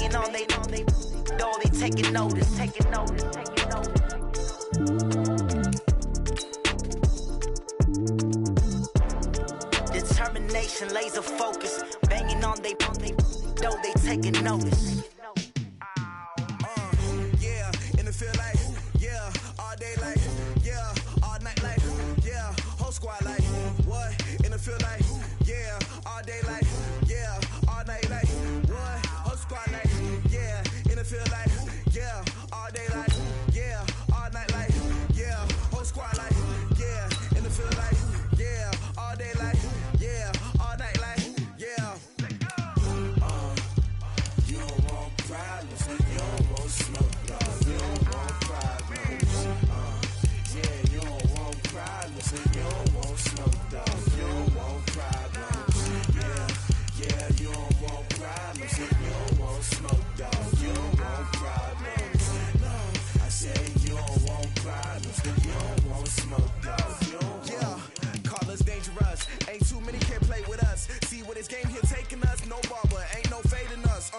banging on they door, they taking notice. Determination, laser focus, banging on they door, they taking notice. Yeah, in the field like, yeah, all day like, yeah, all night like, yeah, whole squad like, what? In the field like, yeah, all day like, yeah, all night like, what? Whole squad like, yeah, in the field like, yeah, all day like, yeah, all night like, yeah, whole squad like, yeah, in the field like, yeah, all day like, yeah, all night like, yeah. You don't want problems, you don't want smoke, dog. You don't want problems. Yeah, you don't want problems, you don't want smoke, dog. You don't want problems. Yeah, you don't want problems, you don't want smoke, dog. You don't want problems. No, I said you don't want problems, you don't want smoke, dog. You don't call us dangerous. Ain't too many can play with us. See where this game here taking us. No barber, ain't no fading us.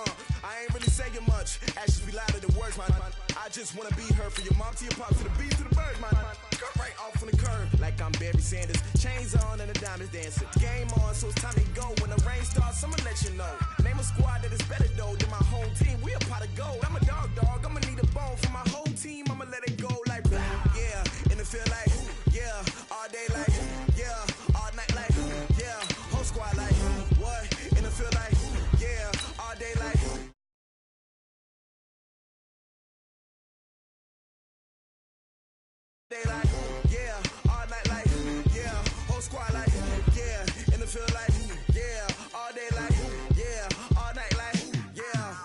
I ain't really saying much. Actions be louder than words, man. I just wanna be heard from your mom to your pop to the beat to the bird, man. Cut right off on the curb, like I'm Barry Sanders. Chains on and the diamonds dancing. Game on, so it's time to go. When the rain starts, I'ma let you know. Name a squad that is better though than my home team. We a pot of gold. I'm a dog. I'ma need a bone for my whole team. I'ma let it go like, yeah. In the field like, yeah. All day like, yeah. All night like, yeah. Whole squad like, what? In the field like, yeah. All day like. Day like, yeah, all night like, yeah, whole squad like, yeah, in the field like, yeah, all day like, yeah, all night like, yeah.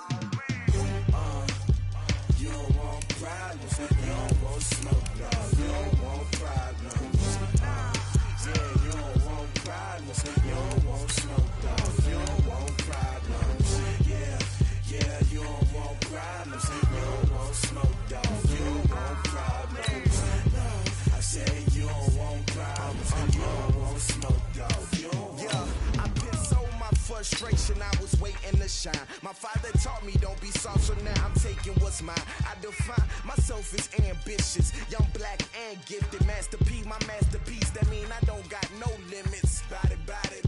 You don't want problems, you don't want smoke, dog. You don't want problems. Yeah, you don't want problems, you don't want smoke, dog. You don't want problems. Yeah, you don't want problems, you don't want smoke, dog. You don't want problems. I say you don't want problems, you don't want smoke, dog. Yeah, I pissed so my frustration, I was waiting to shine. My father taught me don't be soft, so now I'm taking what's mine. I define myself as ambitious, young, black, and gifted. Masterpiece, my masterpiece, that mean I don't got no limits. Bout it,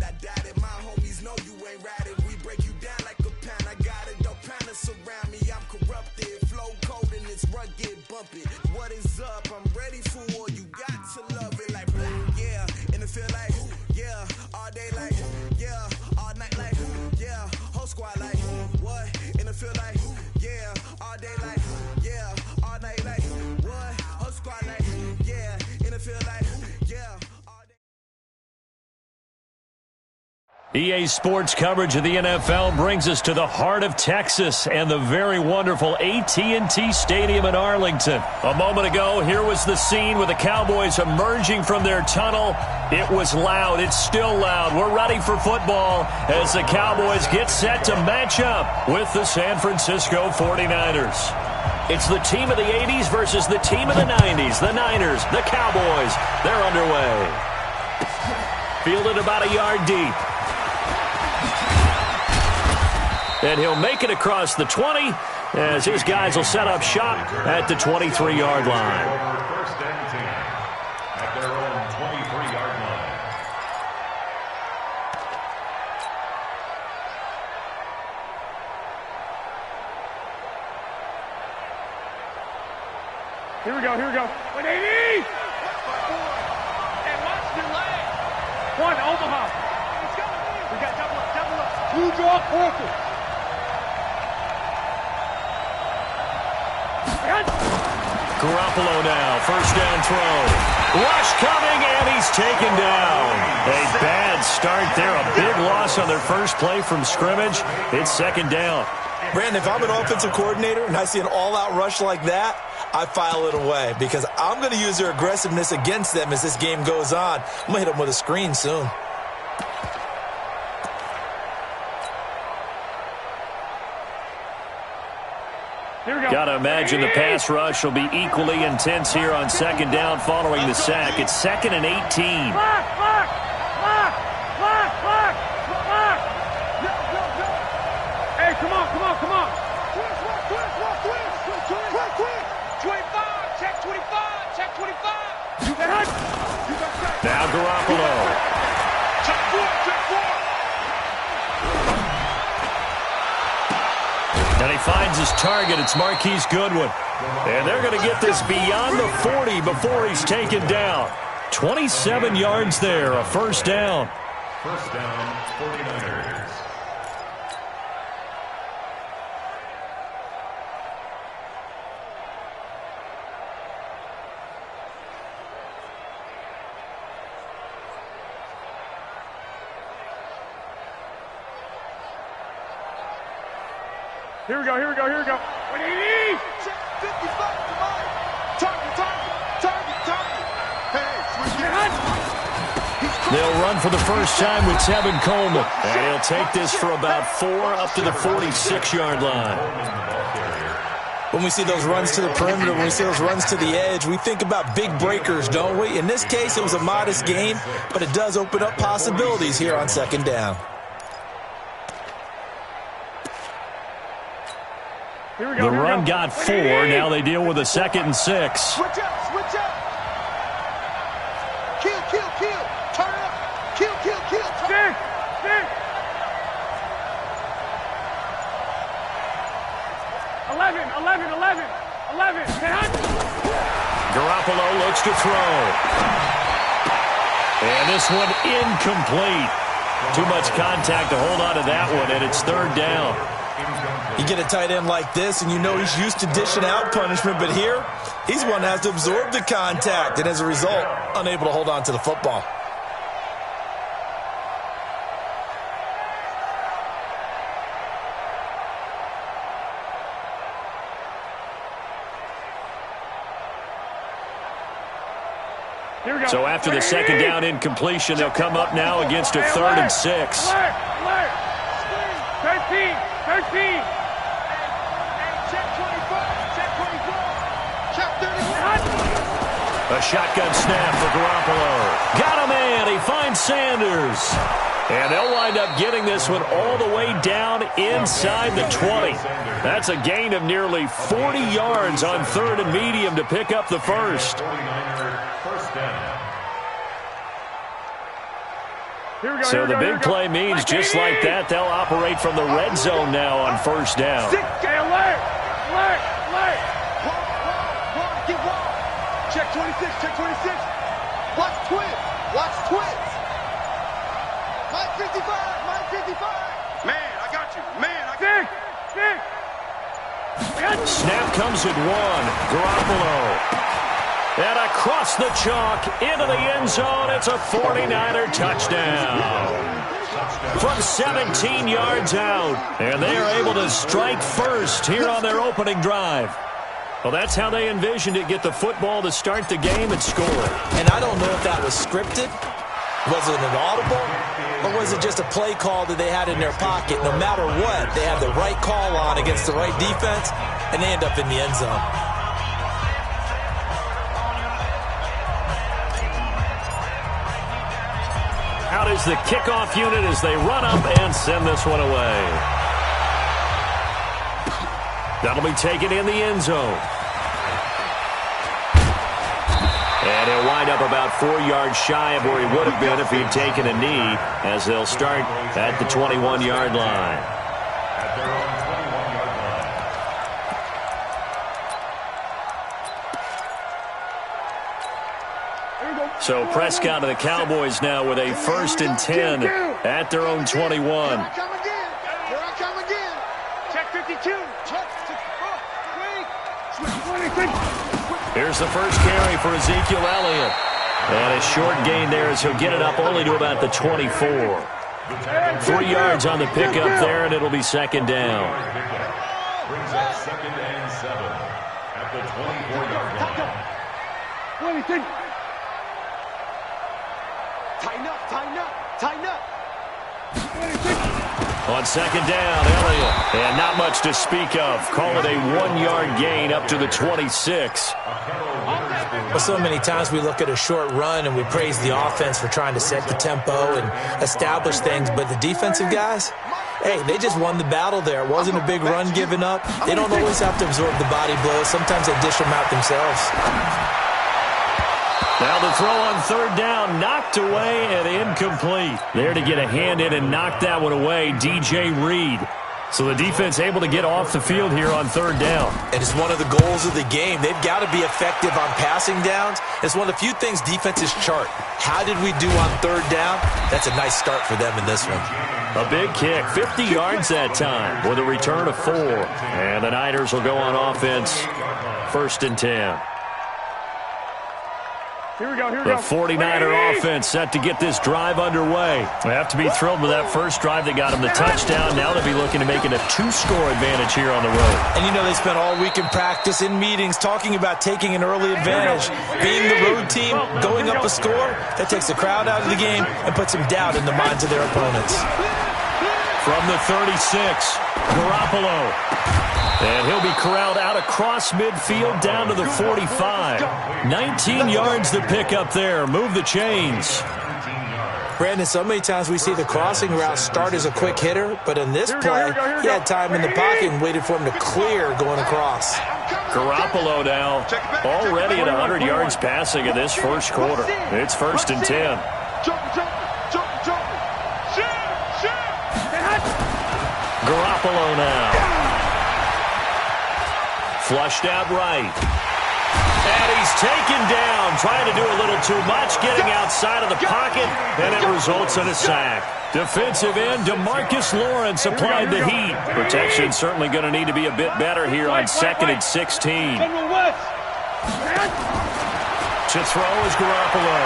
I doubt it. My homies know you ain't ratted. We break you down like a pound. I got it, don't pound us around me. I'm corrupted, flow cold and it's rugged, bump it. What is up? I'm ready for war. You got to love it like, yeah. In the field like, yeah. All day like, yeah. All night like, yeah. Whole squad like, what? In the field like, yeah. All day like, yeah. All night like, what? Whole squad like, yeah. In the field like, yeah. EA Sports coverage of the NFL brings us to the heart of Texas and the very wonderful AT&T Stadium in Arlington. A moment ago, here was the scene with the Cowboys emerging from their tunnel. It was loud. It's still loud. We're ready for football as the Cowboys get set to match up with the San Francisco 49ers. It's the team of the 80s versus the team of the 90s. The Niners, the Cowboys, they're underway. Fielded about a yard deep. And he'll make it across the 20 as his guys will set up shop at the 23-yard line. First and 10 at their own 23-yard line. Here we go. 180! And watch your leg. One, Omaha. We got double up. Two draw quarter. Garoppolo now, first down throw. Rush coming, and he's taken down. A bad start there, a big loss on their first play from scrimmage. It's second down. Brandon, if I'm an offensive coordinator and I see an all-out rush like that, I file it away because I'm going to use their aggressiveness against them as this game goes on. I'm going to hit them with a screen soon. Got to imagine the pass rush will be equally intense here on second down following the sack. It's second and 18. Hey, come on. And he finds his target. It's Marquise Goodwin. And they're going to get this beyond the 40 before he's taken down. 27 yards there, a first down. First down, 49ers. Here we go. 180! 55 to mine. Target. Hey, switch it. They'll run for the first time with Tevin Coleman. And he'll take this for about 4 up to the 46-yard line. When we see those runs to the perimeter, when we see those runs to the edge, we think about big breakers, don't we? In this case, it was a modest gain, but it does open up possibilities here on second down. The run got 4. Now they deal with a 2nd and 6. Switch up. Kill. Turn up. Kill. Stick. 11. Garoppolo looks to throw. And this one incomplete. Too much contact to hold on to that one, and it's 3rd down. You get a tight end like this, and you know he's used to dishing out punishment, but here, he's one that has to absorb the contact, and as a result, unable to hold on to the football. So after the 2nd down incompletion, they'll come up now against a 3rd and 6. Alert. 13. Check 24. Check 31. A shotgun snap for Garoppolo. Got him in. He finds Sanders. And they'll wind up getting this one all the way down inside the 20. That's a gain of nearly 40 yards on 3rd and medium to pick up the first. So the big play means just like that, they'll operate from the red zone now on first down. Alert. Get one. Check 26. Watch twins. Mike 55. Man, I got you. Stick. Snap comes at 1. Garoppolo. And across the chalk into the end zone, it's a 49er touchdown. From 17 yards out. And they are able to strike first here on their opening drive. Well, that's how they envisioned it. Get the football to start the game and score. And I don't know if that was scripted. Was it an audible? Or was it just a play call that they had in their pocket? No matter what, they have the right call on against the right defense, and they end up in the end zone. Out is the kickoff unit as they run up and send this one away. That'll be taken in the end zone. And he'll wind up about 4 yards shy of where he would have been if he'd taken a knee, as they'll start at the 21-yard line. So Prescott and the Cowboys now with a 1st and 10 at their own 21. Here I come again. Check 52. Check 26. Here's the first carry for Ezekiel Elliott. And a short gain there as he'll get it up only to about the 24. 3 yards on the pickup there, and it'll be 2nd down. Brings up 2nd and 7 at the 24-yard line. Tighten up. On 2nd down, Elliott. And not much to speak of. Call it a 1-yard gain up to the 26. Well, so many times we look at a short run and we praise the offense for trying to set the tempo and establish things, but the defensive guys, hey, they just won the battle there. It wasn't a big run given up. They don't always have to absorb the body blows. Sometimes they dish them out themselves. Now the throw on 3rd down, knocked away and incomplete. There to get a hand in and knock that one away, DJ Reed. So the defense able to get off the field here on third down. And it's one of the goals of the game. They've got to be effective on passing downs. It's one of the few things defenses chart. How did we do on third down? That's a nice start for them in this one. A big kick, 50 yards that time with a return of 4. And the Niners will go on offense, 1st and 10. Here we go, here we The go. 49er offense set to get this drive underway. They have to be thrilled with that first drive that got them the touchdown. Now they'll be looking to make it a 2-score advantage here on the road. And you know they spent all week in practice, in meetings, talking about taking an early advantage. Being the road team, going up a score, that takes the crowd out of the game and puts some doubt in the minds of their opponents. From the 36, Garoppolo. And he'll be corralled out across midfield down to the 45. 19 yards to pick up there. Move the chains. Brandon, so many times we see the crossing route start as a quick hitter, but in this play, he had time in the pocket and waited for him to clear going across. Garoppolo now already at 100 yards passing in this first quarter. It's 1st and 10. Garoppolo now. Flushed out right. And he's taken down, trying to do a little too much, getting outside of the pocket, and it results in a sack. Defensive end DeMarcus Lawrence applied the heat. Protection certainly going to need to be a bit better here on 2nd and 16. To throw is Garoppolo.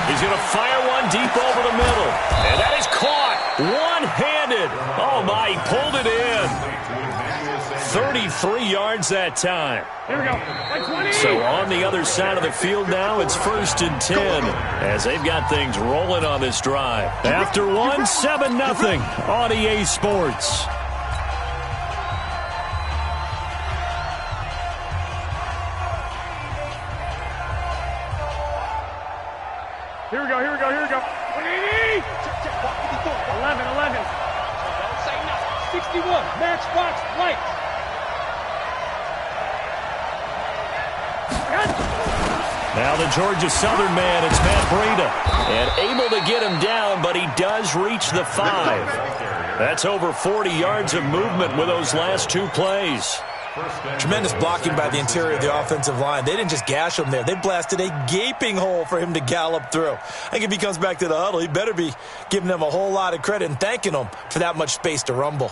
He's going to fire one deep over the middle. And that is caught one-handed. Oh, my, he pulled it in. 33 yards that time. Here we go. So on the other side of the field now, it's 1st and 10 as they've got things rolling on this drive. After one, 7-0 on EA Sports. Here we go, here we go, here we go. 180! 11. 61, matchbox, lights. Now the Georgia Southern man, it's Matt Breida. And able to get him down, but he does reach the 5. That's over 40 yards of movement with those last 2 plays. Tremendous blocking by the interior of the offensive line. They didn't just gash him there. They blasted a gaping hole for him to gallop through. I think if he comes back to the huddle, he better be giving them a whole lot of credit and thanking them for that much space to rumble.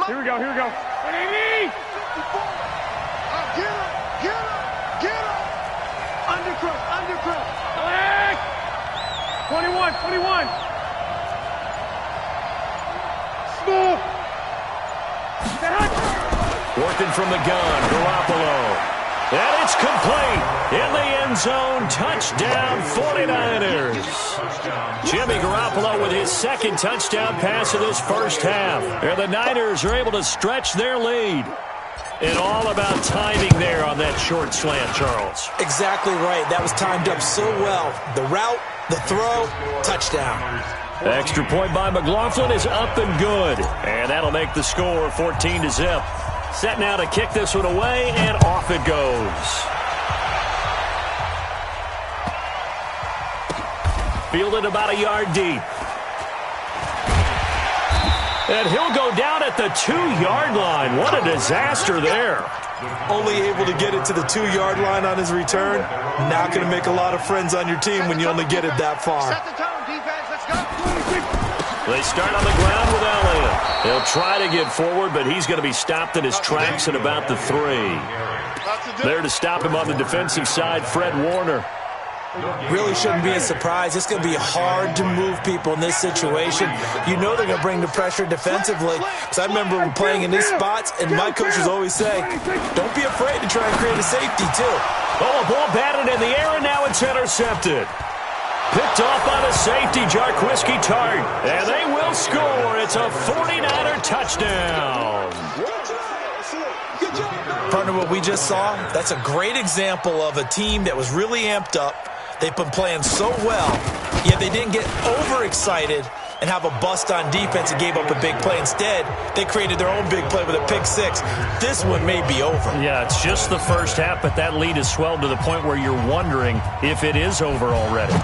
Here we go, here we go. 180! Get up! Undercross! Alex! 21! Smooth! Working from the gun, Garoppolo. And it's complete. In the end zone, touchdown 49ers. Jimmy Garoppolo with his 2nd touchdown pass of this first half. And the Niners are able to stretch their lead. And all about timing there on that short slant, Charles. Exactly right. That was timed up so well. The route, the throw, touchdown. Extra point by McLaughlin is up and good. And that'll make the score 14-0. Set now to kick this one away, and off it goes. Fielded about a yard deep. And he'll go down at the 2-yard line. What a disaster there. Only able to get it to the 2-yard line on his return. Not going to make a lot of friends on your team when you only get it that far. Set the tone, defense. Let's go. They start on the ground with Elliott. He'll try to get forward, but he's going to be stopped in his tracks at about the 3. There to stop him on the defensive side, Fred Warner. Really shouldn't be a surprise. It's going to be hard to move people in this situation. You know they're going to bring the pressure defensively. Because I remember playing in these spots, and my coaches always say, don't be afraid to try and create a safety, too. Oh, a ball batted in the air, and now it's intercepted. Picked off by the safety, Jarquiski Tart. And they will score. It's a 49er touchdown. Partner, what we just saw, that's a great example of a team that was really amped up. They've been playing so well, yet they didn't get overexcited and have a bust on defense and gave up a big play. Instead, they created their own big play with a pick 6. This one may be over. Yeah, it's just the first half, but that lead has swelled to the point where you're wondering if it is over already.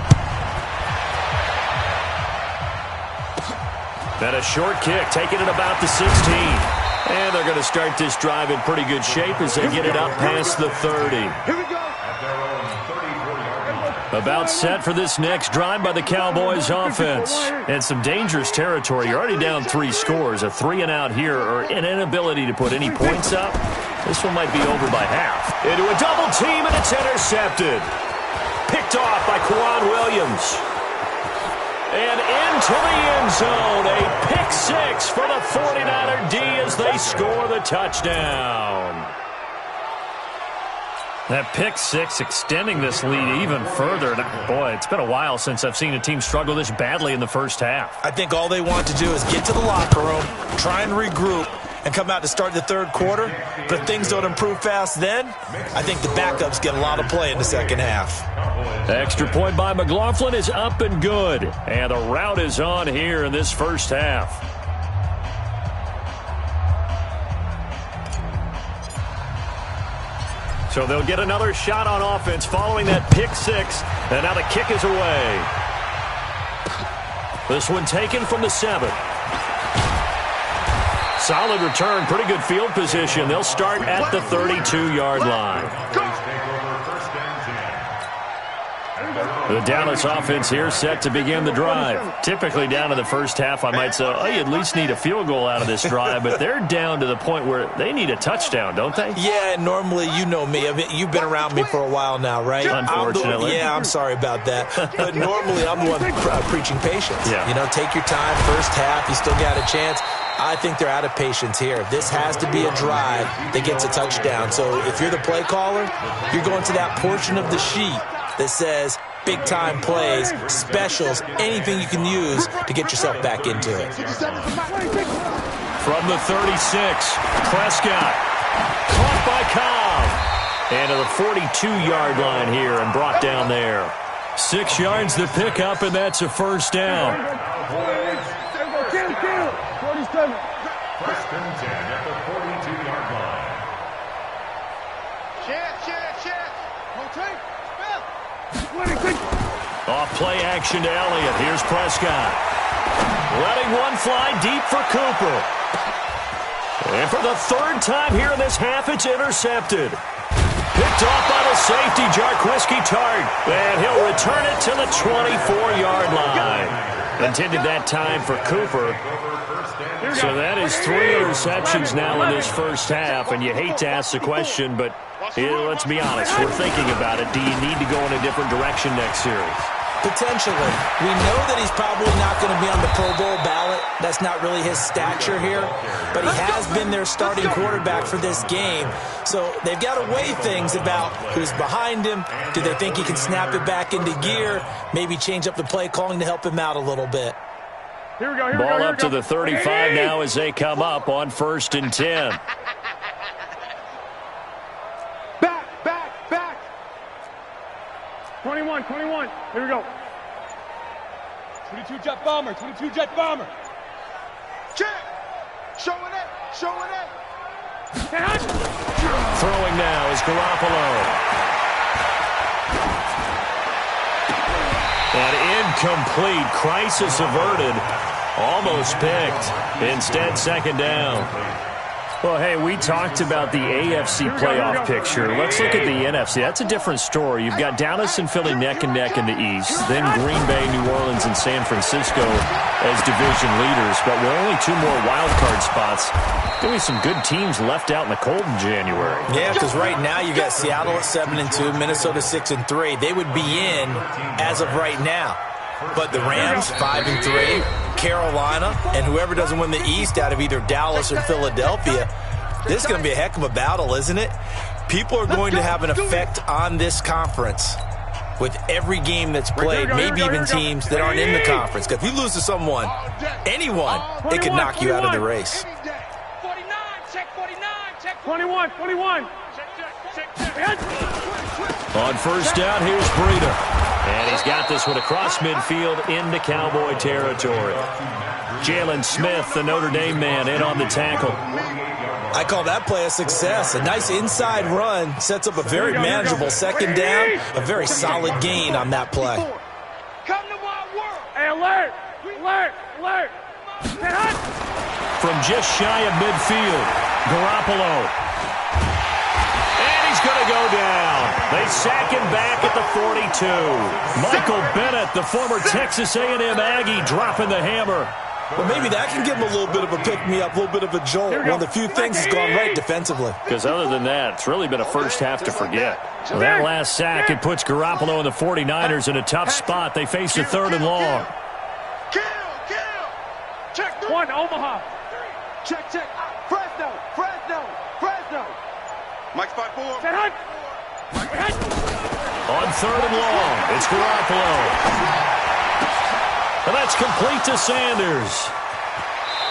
And a short kick, taking it about the 16. And they're going to start this drive in pretty good shape as they get it up past the 30. Here we go. About set for this next drive by the Cowboys offense. And some dangerous territory. You're already down 3 scores. A 3-and-out here or an inability to put any points up. This one might be over by half. Into a double team, and it's intercepted. Picked off by Quan Williams. And into the end zone. A pick 6 for the 49er D as they score the touchdown. That pick 6 extending this lead even further. Boy, it's been a while since I've seen a team struggle this badly in the first half. I think all they want to do is get to the locker room, try and regroup, and come out to start the third quarter. But if things don't improve fast then, I think the backups get a lot of play in the second half. The extra point by McLaughlin is up and good. And the route is on here in this first half. So they'll get another shot on offense following that pick 6. And now the kick is away. This one taken from the 7. Solid return, pretty good field position. They'll start at the 32-yard line. The Dallas offense here set to begin the drive. Typically down to the first half, I might say, oh, you at least need a field goal out of this drive, but they're down to the point where they need a touchdown, don't they? Yeah, normally, you know me. I mean, you've been around me for a while now, right? Unfortunately. I'm sorry about that. But normally, I'm the one preaching patience. Yeah. You know, take your time, first half, you still got a chance. I think they're out of patience here. This has to be a drive that gets a touchdown. So if you're the play caller, you're going to that portion of the sheet that says big-time plays, specials, anything you can use to get yourself back into it. From the 36, Prescott caught by Cobb. And to the 42-yard line here and brought down there. 6 yards the pickup, and that's a first down. Preston's in at the 42-yard line. Off play action to Elliott. Here's Prescott. Letting one fly deep for Cooper. And for the 3rd time here in this half, it's intercepted. Picked off by the safety, Jarquiski Tart. And he'll return it to the 24-yard line. Intended that time for Cooper. So that is 3 interceptions now in this first half. And you hate to ask the question, but let's be honest. We're thinking about it. Do you need to go in a different direction next series? Potentially. We know that he's probably not going to be on the Pro Bowl ballot. That's not really his stature here. But he has been their starting quarterback for this game. So they've got to weigh things about who's behind him. Do they think he can snap it back into gear? Maybe change up the play calling to help him out a little bit. Ball up to the 35 now as they come up on 1st and 10. Back. 21. Here we go. 22 jet bomber. Check. Showing it. Throwing now is Garoppolo. And incomplete. Crisis averted. Almost picked. Instead, 2nd down. Well, hey, we talked about the AFC playoff picture. Let's look at the NFC. That's a different story. You've got Dallas and Philly neck and neck in the East. Then Green Bay, New Orleans, and San Francisco as division leaders. But with only 2 more wild card spots, going to be some good teams left out in the cold in January. Yeah, because right now you got Seattle at 7-2, Minnesota 6-3. They would be in as of right now. But the Rams, 5-3, Carolina, and whoever doesn't win the East out of either Dallas or Philadelphia, this is going to be a heck of a battle, isn't it? People are going to have an effect on this conference with every game that's played, maybe even teams that aren't in the conference. Because if you lose to someone, anyone, it could knock you out of the race. 21. On 1st down, here's Breida. And he's got this one across midfield into Cowboy territory. Jalen Smith, the Notre Dame man, in on the tackle. I call that play a success. A nice inside run sets up a very manageable 2nd down. A very solid gain on that play. Come to my world. Hey, alert. From just shy of midfield, Garoppolo. And he's going to go down. They sack him back at the 42. Michael Bennett, the former Texas A&M Aggie, dropping the hammer. Well, maybe that can give him a little bit of a pick-me-up, a little bit of a jolt. One of the few things that's gone right defensively. Because other than that, it's really been a first half to forget. Well, that last sack, it puts Garoppolo and the 49ers in a tough spot. They face a 3rd and long. Check one, Omaha. Check. Fresno. Mike 5-4. Set hunt. On 3rd and long, it's Garoppolo. And that's complete to Sanders.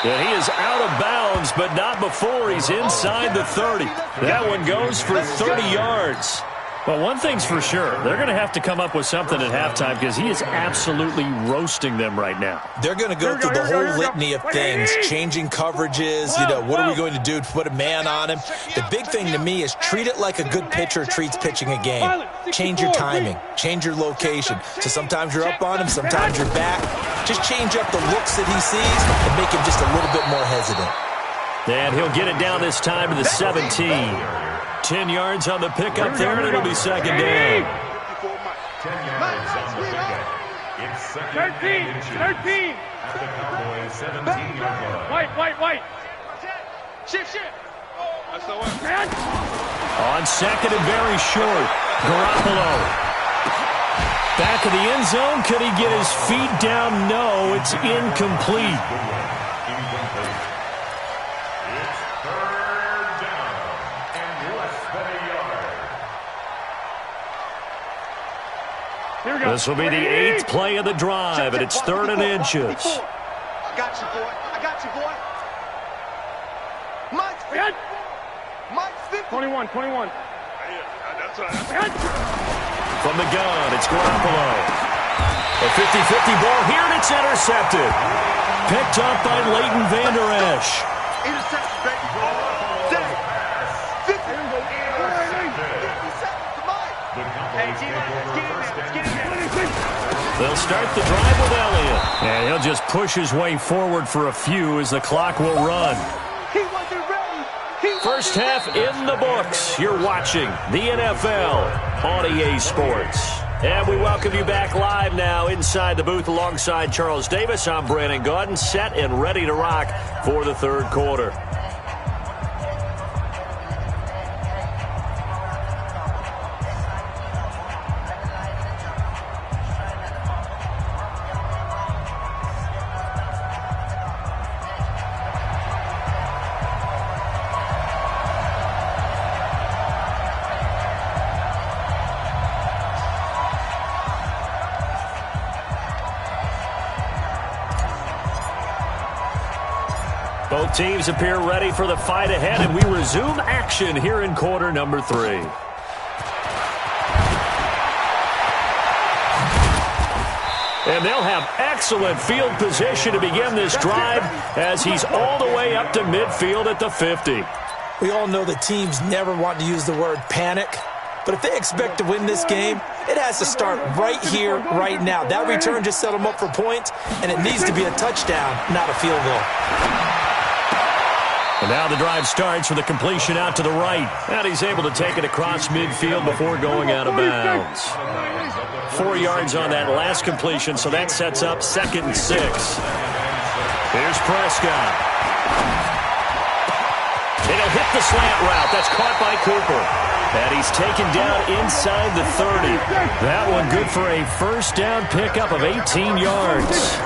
And he is out of bounds, but not before he's inside the 30. That one goes for 30 yards. Well, one thing's for sure. They're going to have to come up with something at halftime because he is absolutely roasting them right now. They're going to go through the whole litany of things, changing coverages, what are we going to do to put a man on him? The big thing to me is treat it like a good pitcher treats pitching a game. Change your timing, change your location. So sometimes you're up on him, sometimes you're back. Just change up the looks that he sees and make him just a little bit more hesitant. And he'll get it down this time to the 17. 10 yards on the pickup there, and it'll be 2nd down. 10 yards on the pickup. It's 2nd and 13. At the Cowboys' 17-yard line. White. Shift. That's the one. On 2nd and very short, Garoppolo. Back of the end zone. Could he get his feet down? No, it's incomplete. Incomplete. It's 3rd down and less than a yard. This will be the 8th play of the drive, and it's 3rd and inches. I got you, boy. Mike's 50. 21. That's right. From the gun, it's Garoppolo. A 50-50 ball here, and it's intercepted. Picked up by Leighton Vander Esch. Intercepted, baby. 50 seconds to Mike. The Cowboys take over first down. They'll start the drive with Elliott. And he'll just push his way forward for a few as the clock will run. He wasn't ready. First half in the books. You're watching the NFL on EA Sports. And we welcome you back live now inside the booth alongside Charles Davis. I'm Brandon Gaudin, set and ready to rock for the 3rd quarter. Both teams appear ready for the fight ahead, and we resume action here in quarter number 3. And they'll have excellent field position to begin this drive as he's all the way up to midfield at the 50. We all know that teams never want to use the word panic, but if they expect to win this game, it has to start right here, right now. That return just set them up for points, and it needs to be a touchdown, not a field goal. And now the drive starts with a completion out to the right. And he's able to take it across midfield before going out of bounds. 4 yards on that last completion, so that sets up 2nd and 6. Here's Prescott. And he'll hit the slant route. That's caught by Cooper. And he's taken down inside the 30. That one good for a first down pickup of 18 yards.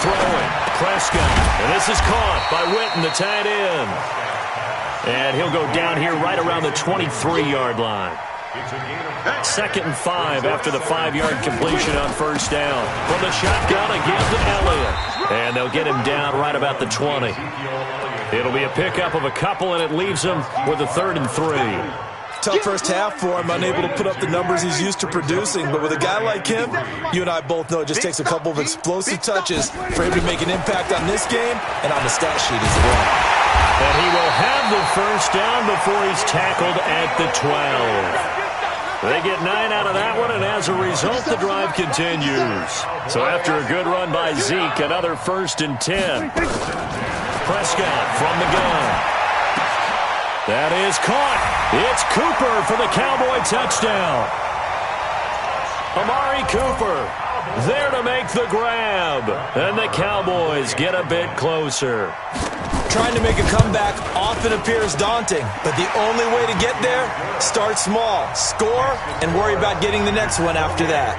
Throwing. Prescott. And this is caught by Witten, the tight end. And he'll go down here right around the 23-yard line. 2nd and 5 after the 5-yard completion on first down. From the shotgun again to Elliott. And they'll get him down right about the 20. It'll be a pickup of a couple, and it leaves him with a 3rd and 3. Tough first half for him, unable to put up the numbers he's used to producing. But with a guy like him, you and I both know it just takes a couple of explosive touches for him to make an impact on this game and on the stat sheet as well. And he will have the first down before he's tackled at the 12. They get 9 out of that one, and as a result, the drive continues. So after a good run by Zeke, another 1st and 10. Prescott from the gun. That is caught. It's Cooper for the Cowboy touchdown. Amari Cooper there to make the grab. And the Cowboys get a bit closer. Trying to make a comeback often appears daunting, but the only way to get there, start small, score, and worry about getting the next one after that.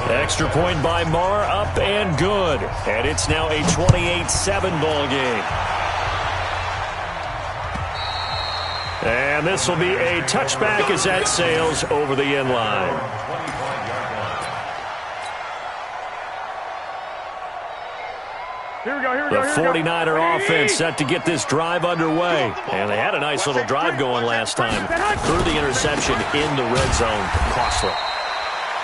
Extra point by Marr, up and good. And it's now a 28-7 ball game. And this will be a touchback as that sails over the end line. Here we go, here we The go, here we go. 49er offense set to get this drive underway. And they had a nice little drive going last time. Threw the interception in the red zone. Costly.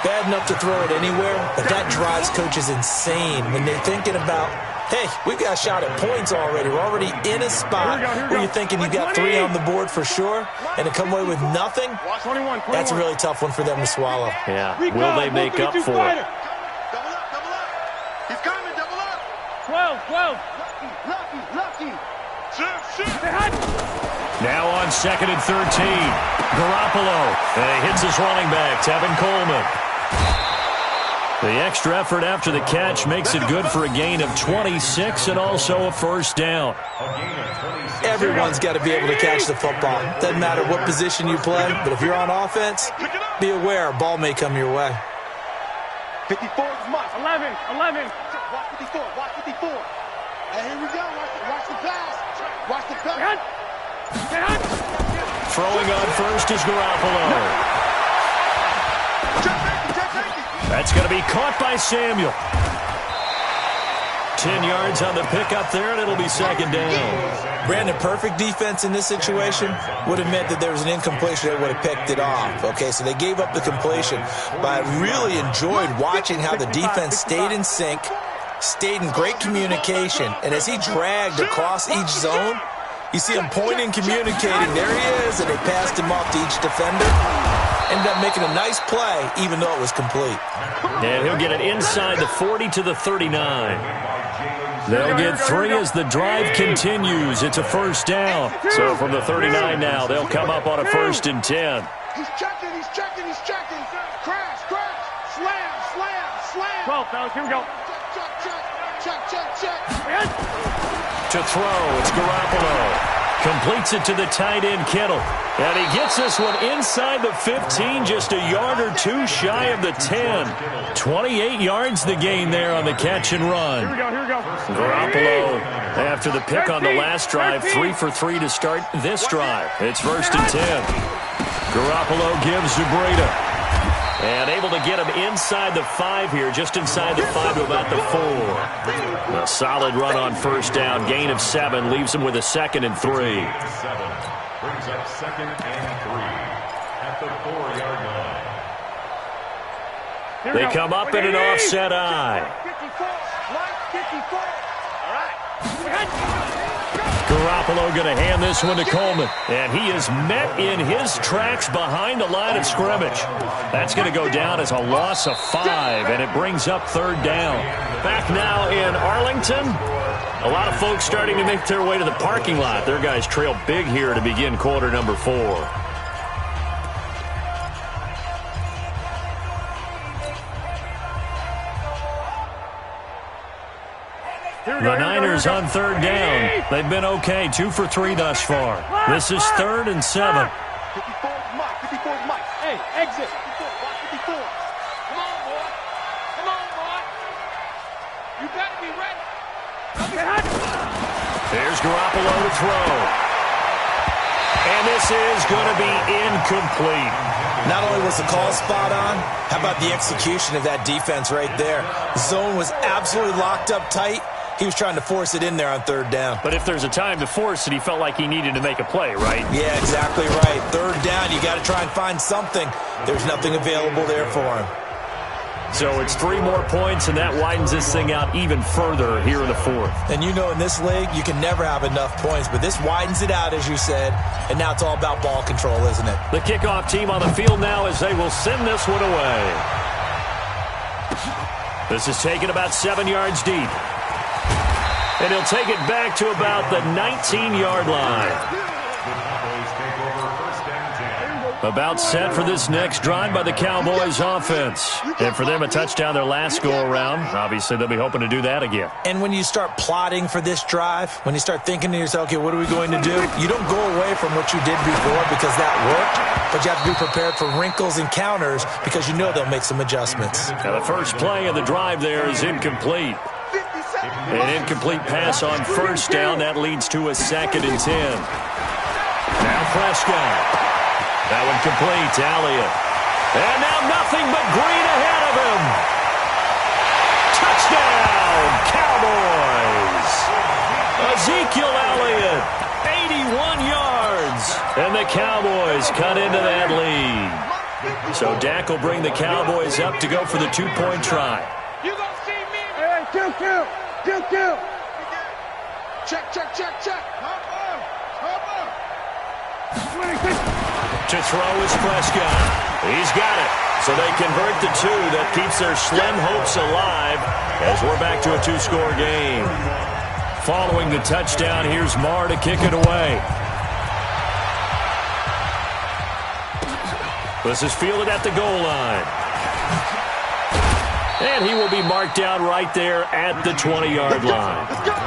Bad enough to throw it anywhere, but that drives coaches insane when they're thinking about, hey, we've got a shot at points already. We're already in a spot where you're thinking you got 3 on the board for sure, and to come away with nothing, 21. that's a really tough one for them to swallow. Yeah, will they make up for it? Double up, double up. He's coming, double up. 12. Lucky. Shift. Now on 2nd and 13. Garoppolo. And he hits his running back, Tevin Coleman. The extra effort after the catch makes it good for a gain of 26 and also a 1st down. Everyone's got to be able to catch the football. Doesn't matter what position you play, but if you're on offense, be aware a ball may come your way. 54 is Mike. 11. Watch 54. And here we go. Watch the pass. Watch the pass. Throwing on first is Garoppolo. That's going to be caught by Samuel. 10 yards on the pickup there, and it'll be 2nd down. Brandon, perfect defense in this situation would have meant that there was an incompletion that would have picked it off. Okay, so they gave up the completion, but I really enjoyed watching how the defense stayed in sync, stayed in great communication, and as he dragged across each zone, you see him pointing, communicating. There he is, and they passed him off to each defender. Ended up making a nice play, even though it was complete. And he'll get it inside the 40 to the 39. They'll get 3 as the drive continues. It's a 1st down. So from the 39 now, they'll come up on a 1st and 10. He's checking. Crash. Slam. 12, fellas, here we go. Check. To throw, it's Garoppolo. Completes it to the tight end, Kittle. And he gets this one inside the 15, just a yard or 2 shy of the 10. 28 yards the gain there on the catch and run. Here we go. Garoppolo, after the pick on the last drive, 3 for 3 to start this drive. It's 1st and 10. Garoppolo gives to Breida. And able to get him inside the 5 here, just inside the 5 to about the 4. A solid run on 1st down, gain of 7, leaves him with a 2nd and 3. Brings up 2nd and 3 at the 4-yard line. They come up in an offset eye. 54. All right. Garoppolo going to hand this one to Coleman. And he is met in his tracks behind the line of scrimmage. That's going to go down as a loss of 5, and it brings up 3rd down. Back now in Arlington. A lot of folks starting to make their way to the parking lot. Their guys trail big here to begin quarter number 4. The Niners on 3rd down. They've been okay, 2 for 3 thus far. This is 3rd and 7. 54 is Mike. Hey, exit. 54. Watch 54. Come on, boy. You better be ready. There's Garoppolo to throw. And this is going to be incomplete. Not only was the call spot on, how about the execution of that defense right there? The zone was absolutely locked up tight. He was trying to force it in there on 3rd down. But if there's a time to force it, he felt like he needed to make a play, right? Yeah, exactly right. 3rd down, you got to try and find something. There's nothing available there for him. So it's 3 more points, and that widens this thing out even further here in the fourth. And you know in this league, you can never have enough points, but this widens it out, as you said, and now it's all about ball control, isn't it? The kickoff team on the field now as they will send this one away. This is taken about 7 yards deep. And he'll take it back to about the 19-yard line. About set for this next drive by the Cowboys offense. And for them, a touchdown their last go-around. Obviously, they'll be hoping to do that again. And when you start plotting for this drive, when you start thinking to yourself, okay, what are we going to do? You don't go away from what you did before because that worked, but you have to be prepared for wrinkles and counters because you know they'll make some adjustments. Now, the first play of the drive there is incomplete. An incomplete pass on first down. That leads to a 2nd and 10. Now Prescott. That one complete to Elliott. And now nothing but green ahead of him. Touchdown, Cowboys. Ezekiel Elliott, 81 yards. And the Cowboys cut into that lead. So Dak will bring the Cowboys up to go for the 2-point try. You gonna see me? Hey, kill. Check. To throw is Prescott. He's got it. So they convert the 2. That keeps their slim hopes alive as we're back to a 2-score game. Following the touchdown, here's Marr to kick it away. This is fielded at the goal line. And he will be marked down right there at the 20-yard line. Let's go.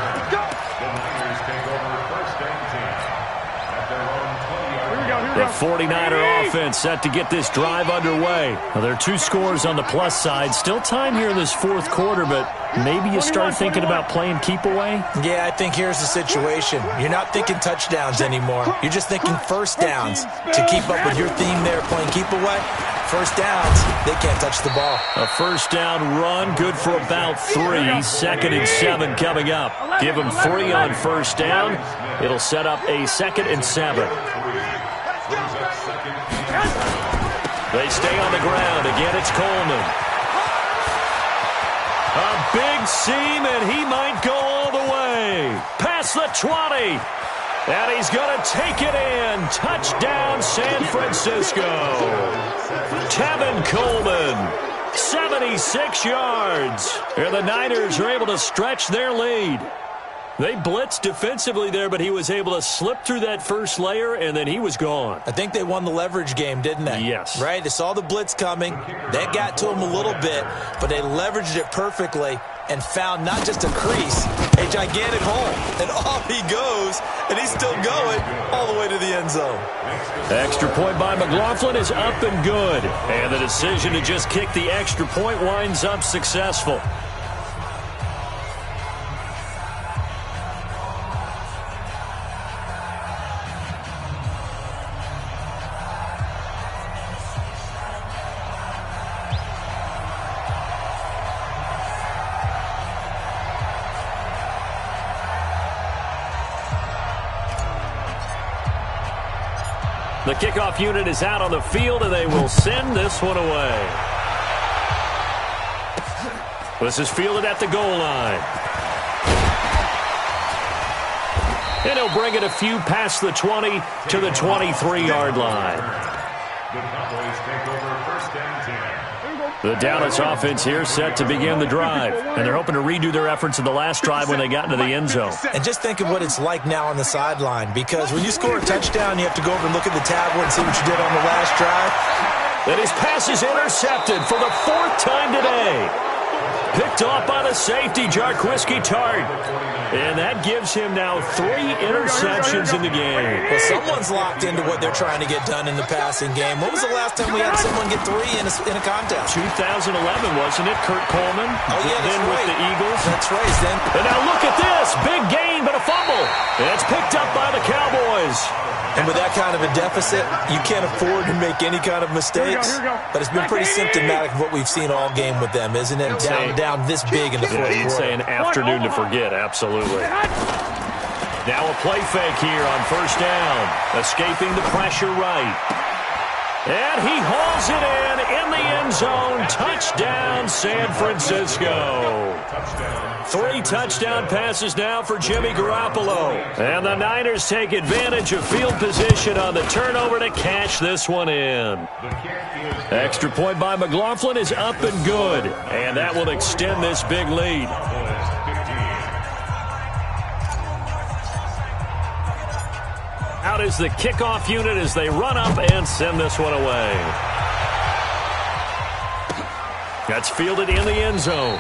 The 49er offense set to get this drive underway. Now, there are 2 scores on the plus side. Still time here in this fourth quarter, but maybe you start thinking about playing keep away? Yeah, I think here's the situation. You're not thinking touchdowns anymore. You're just thinking first downs. To keep up with your theme there, playing keep away, first downs, they can't touch the ball. A first down run, good for about 3. 2nd and 7 coming up. Give them 3 on first down. It'll set up a 2nd and 7. They stay on the ground. Again, it's Coleman. A big seam, and he might go all the way. Past the 20. And he's going to take it in. Touchdown, San Francisco. Tevin Coleman, 76 yards. And the Niners are able to stretch their lead. They blitzed defensively there, but he was able to slip through that first layer, and then he was gone. I think they won the leverage game, didn't they? Yes. Right? They saw the blitz coming. That got to him a little bit, but they leveraged it perfectly and found not just a crease, a gigantic hole. And off he goes, and he's still going all the way to the end zone. Extra point by McLaughlin is up and good. And the decision to just kick the extra point winds up successful. The kickoff unit is out on the field, and they will send this one away. This is fielded at the goal line. And he'll bring it a few past the 20 to the 23-yard line. The Cowboys take over first and 10. The Dallas offense here set to begin the drive. And they're hoping to redo their efforts in the last drive when they got into the end zone. And just think of what it's like now on the sideline, because when you score a touchdown, you have to go over and look at the tablet and see what you did on the last drive. And his pass is intercepted for the 4th time today. Picked off by the safety, Jarquiski Tart. And that gives him now 3 interceptions in the game. Well, someone's locked into what they're trying to get done in the passing game. When was the last time we had someone get 3 in a contest? 2011, wasn't it? Kurt Coleman. Oh, yeah, that's then right. with the Eagles. That's right. Then. And now look at this. Big gain, but a fumble. And it's picked up by the Cowboys. And with that kind of a deficit, you can't afford to make any kind of mistakes. But it's been pretty symptomatic of what we've seen all game with them, isn't it? Down this big in the fourth quarter. You'd say an afternoon to forget, absolutely. Now a play fake here on first down. Escaping the pressure right. And he hauls it in in the end zone. Touchdown, San Francisco. 3 touchdown passes now for Jimmy Garoppolo. And the Niners take advantage of field position on the turnover to cash this one in. Extra point by McLaughlin is up and good. And that will extend this big lead. Out is the kickoff unit as they run up and send this one away. That's fielded in the end zone.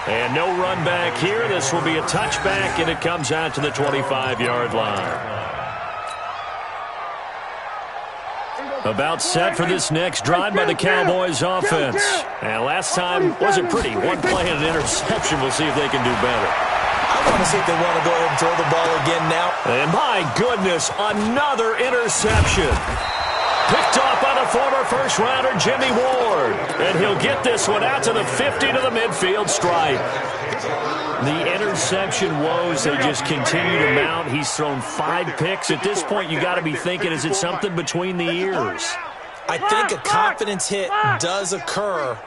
And no run back here. This will be a touchback, and it comes out to the 25-yard line. About set for this next drive by the Cowboys offense. And last time wasn't pretty. One play and an interception. We'll see if they can do better. I want to see if they want to go ahead and throw the ball again now. And my goodness, another interception. Picked off by the former first-rounder Jimmy Ward. And he'll get this one out to the 50 to the midfield stripe. The interception woes, they just continue to mount. He's thrown 5 picks. At this point, you got to be thinking, is it something between the ears? I think a confidence hit does occur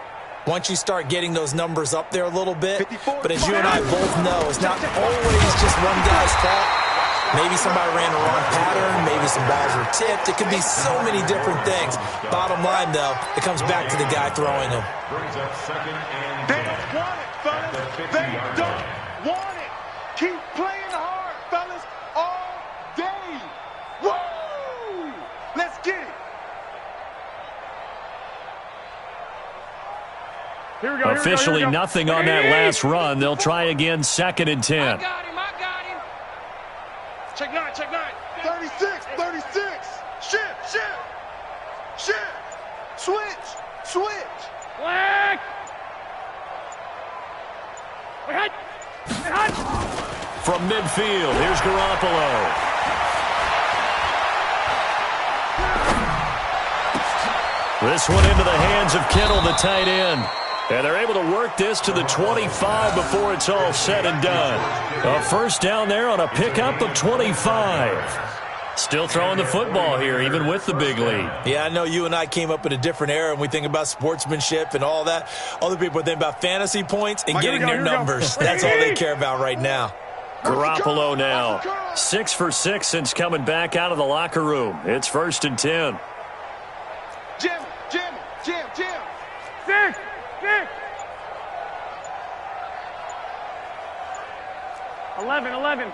once you start getting those numbers up there a little bit. But as you and I both know, it's not always just one guy's fault. Maybe somebody ran the wrong pattern. Maybe some balls were tipped. It could be so many different things. Bottom line, though, it comes back to the guy throwing them. They don't want it, fellas. They don't want it. Keep playing hard, fellas, all day. Woo! Let's get it. Here we go. Officially nothing on that last run. They'll try again, 2nd and 10. I got him. Check 9. 36. Shift. Switch. Black. From midfield, here's Garoppolo. This one into the hands of Kittle, the tight end. And they're able to work this to the 25 before it's all said and done. A first down there on a pickup of 25. Still throwing the football here, even with the big lead. Yeah, I know you and I came up in a different era, and we think about sportsmanship and all that. Other people think about fantasy points and getting their numbers. That's all they care about right now. Garoppolo now. 6 for 6 since coming back out of the locker room. It's 1st and 10. Jim. 6. 11.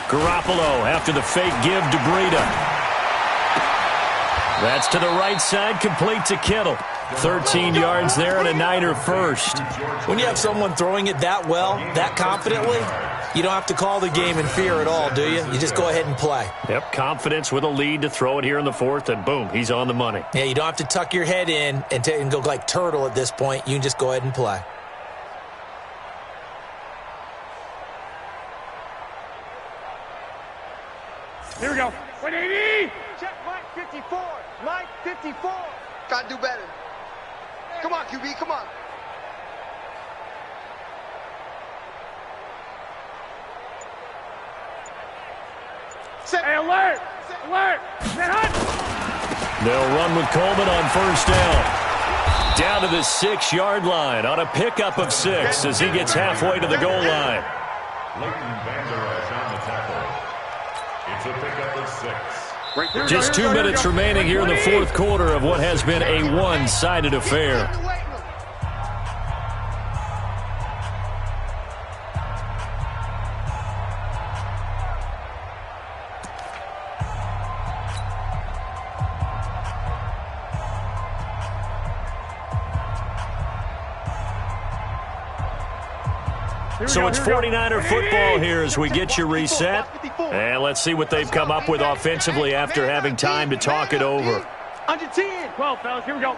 Garoppolo after the fake give to Breida. That's to the right side, complete to Kittle. 13 yards there and a Niner first. When you have someone throwing it that well, that confidently, you don't have to call the game in fear at all, do you? You just go ahead and play. Yep, confidence with a lead to throw it here in the 4th, and boom, he's on the money. Yeah, you don't have to tuck your head in and go like turtle at this point. You can just go ahead and play. Here we go. 180. Check Mike 54. Mike 54. Gotta do better. Come on, QB, come on. Hey, alert! They'll run with Coleman on first down. Down to the 6-yard line on a pickup of 6 as he gets halfway to the goal line. Leighton Vander Esch on the tackle. It's a pickup of 6. Just 2 minutes remaining here in the 4th quarter of what has been a one-sided affair. So it's 49er football here as we get you reset. And let's see what they've come up with offensively after having time to talk it over. Under 10. 12, fellas. Here we go.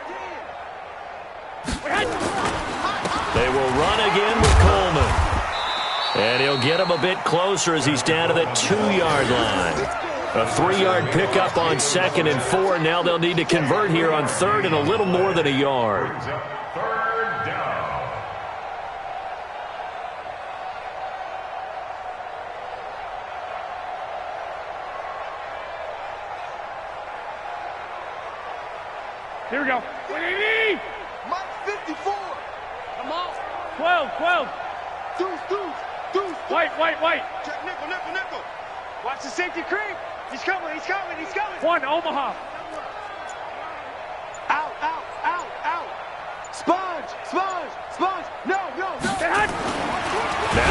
They will run again with Coleman. And he'll get him a bit closer as he's down to the 2-yard line. A 3-yard pickup on 2nd and 4. Now they'll need to convert here on 3rd and a little more than a yard. Third down. Here we go. 180. Mike 54. Come on. 12. Deuce. White. Check nickel. Watch the safety creep. He's coming. One, Omaha. Out. Sponge. No. Now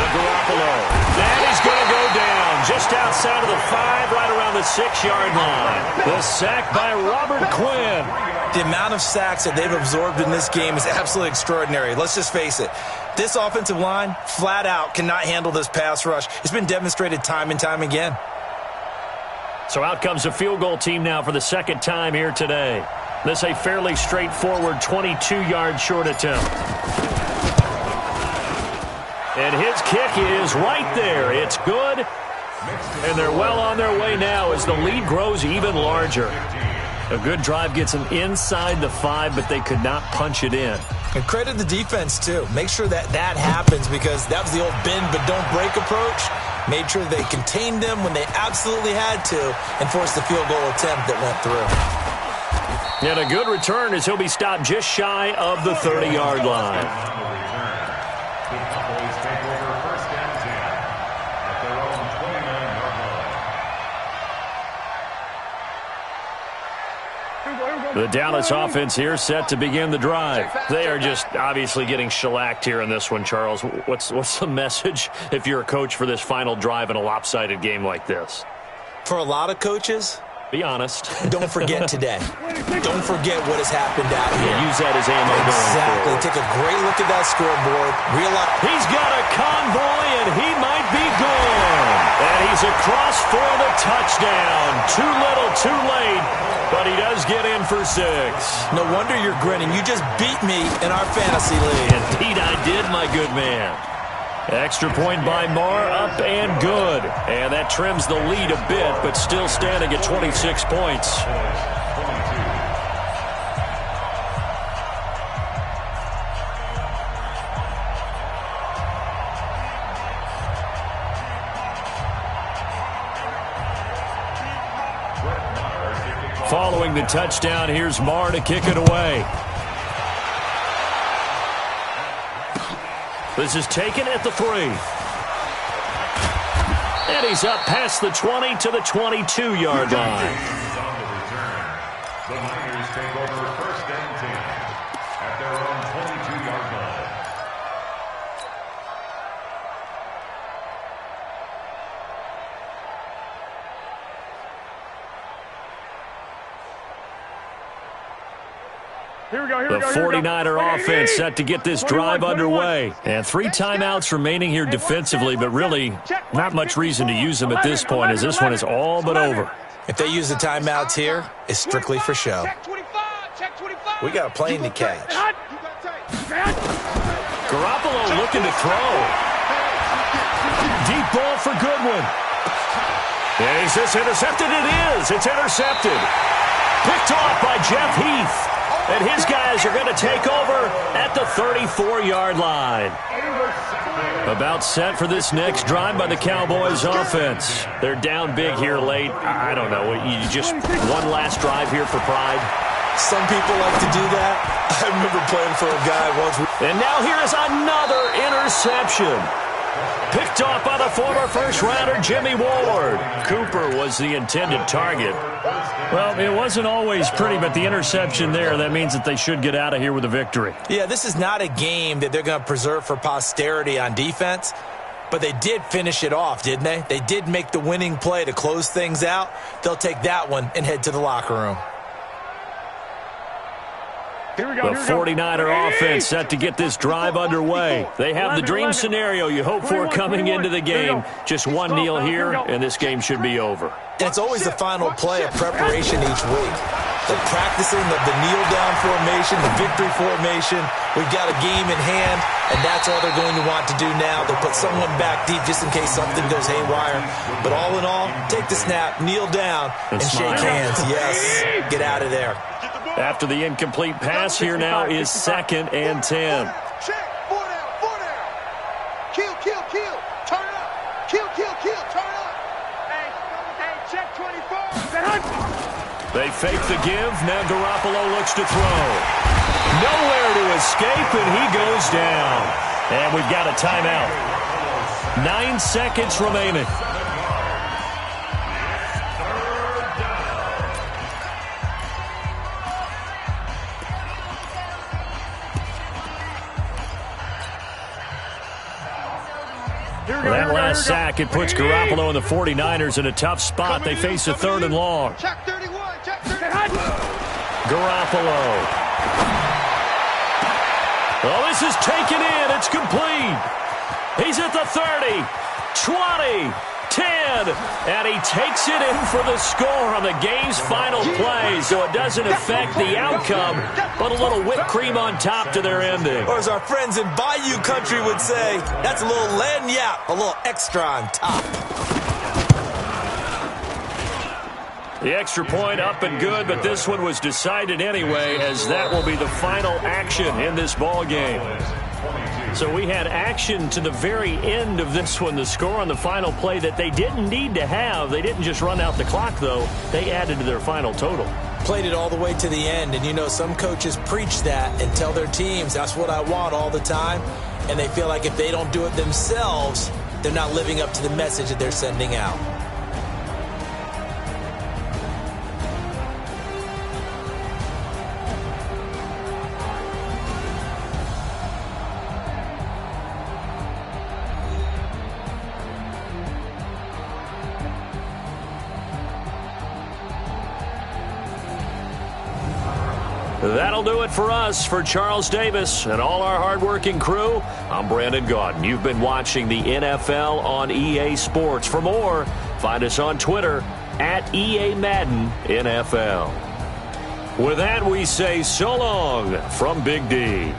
Garoppolo. And he's going to go down just outside of the 5, right around the 6-yard line. The sack by Robert Quinn. The amount of sacks that they've absorbed in this game is absolutely extraordinary. Let's just face it. This offensive line, flat out, cannot handle this pass rush. It's been demonstrated time and time again. So out comes a field goal team now for the second time here today. This a fairly straightforward 22-yard short attempt. And his kick is right there. It's good. And they're well on their way now as the lead grows even larger. A good drive gets them inside the 5, but they could not punch it in. And credit the defense, too. Make sure that happens because that was the old bend but don't break approach. Made sure they contained them when they absolutely had to and forced the field goal attempt that went through. And a good return as he'll be stopped just shy of the 30-yard line. The Dallas offense here set to begin the drive. They are just obviously getting shellacked here in this one, Charles. What's the message if you're a coach for this final drive in a lopsided game like this? For a lot of coaches, be honest. Don't forget today. Don't forget what has happened out here. Use that as ammo exactly. going forward. Take a great look at that scoreboard. Realize he's got a convoy, and he might be gone. And he's across for the touchdown. Too little, too late, but he does get in for 6. No wonder you're grinning. You just beat me in our fantasy league. Indeed I did, my good man. Extra point by Marr, up and good. And that trims the lead a bit, but still standing at 26 points. Following the touchdown, here's Marr to kick it away. This is taken at the 3. And he's up past the 20 to the 22-yard line. The Niners take over 1st and 10 at their own 22-yard line. The 49er offense set to get this drive underway. And 3 timeouts remaining here defensively, but really not much reason to use them at this point as this one is all but over. If they use the timeouts here, it's strictly for show. We got a plane to catch. Garoppolo looking to throw. Deep ball for Goodwin. And is this intercepted? It is. It's intercepted. Picked off by Jeff Heath. And his guys are going to take over at the 34-yard line. About set for this next drive by the Cowboys offense. They're down big here late. I don't know. You just one last drive here for pride. Some people like to do that. I remember playing for a guy once. And now here is another interception. Picked off by the former first-rounder Jimmy Ward. Cooper was the intended target. Well, it wasn't always pretty, but the interception there, that means that they should get out of here with a victory. Yeah, this is not a game that they're going to preserve for posterity on defense, but they did finish it off, didn't they? They did make the winning play to close things out. They'll take that one and head to the locker room. The 49er offense set to get this drive underway. They have the dream scenario you hope for coming into the game. Just one kneel here, and this game should be over. And it's always the final play of preparation each week. The practicing of the kneel-down formation, the victory formation. We've got a game in hand, and that's all they're going to want to do now. They'll put someone back deep just in case something goes haywire. But all in all, take the snap, kneel down, and shake hands. Yes, get out of there. After the incomplete pass, here now is 2nd and 10. Check, 4 down. Kill, turn up. Kill, turn up. Hey, check 24. They fake the give. Now Garoppolo looks to throw. Nowhere to escape, and he goes down. And we've got a timeout. 9 seconds remaining. That last sack, it puts Garoppolo and the 49ers in a tough spot. They face a 3rd and long. Check 31. Check 31. Garoppolo. Oh, this is taken in. It's complete. He's at the 30, 20, 10, and he takes it in for the score on the game's final play, so it doesn't affect the outcome, but a little whipped cream on top to their ending. Or as our friends in Bayou Country would say, that's a little lagniappe, a little extra on top. The extra point up and good, but this one was decided anyway, as that will be the final action in this ball game. So we had action to the very end of this one, the score on the final play that they didn't need to have. They didn't just run out the clock, though. They added to their final total. Played it all the way to the end, and you know some coaches preach that and tell their teams, that's what I want all the time, and they feel like if they don't do it themselves, they're not living up to the message that they're sending out. That'll do it for us. For Charles Davis and all our hardworking crew, I'm Brandon Gaudin. You've been watching the NFL on EA Sports. For more, find us on Twitter at EA Madden NFL. With that, we say so long from Big D.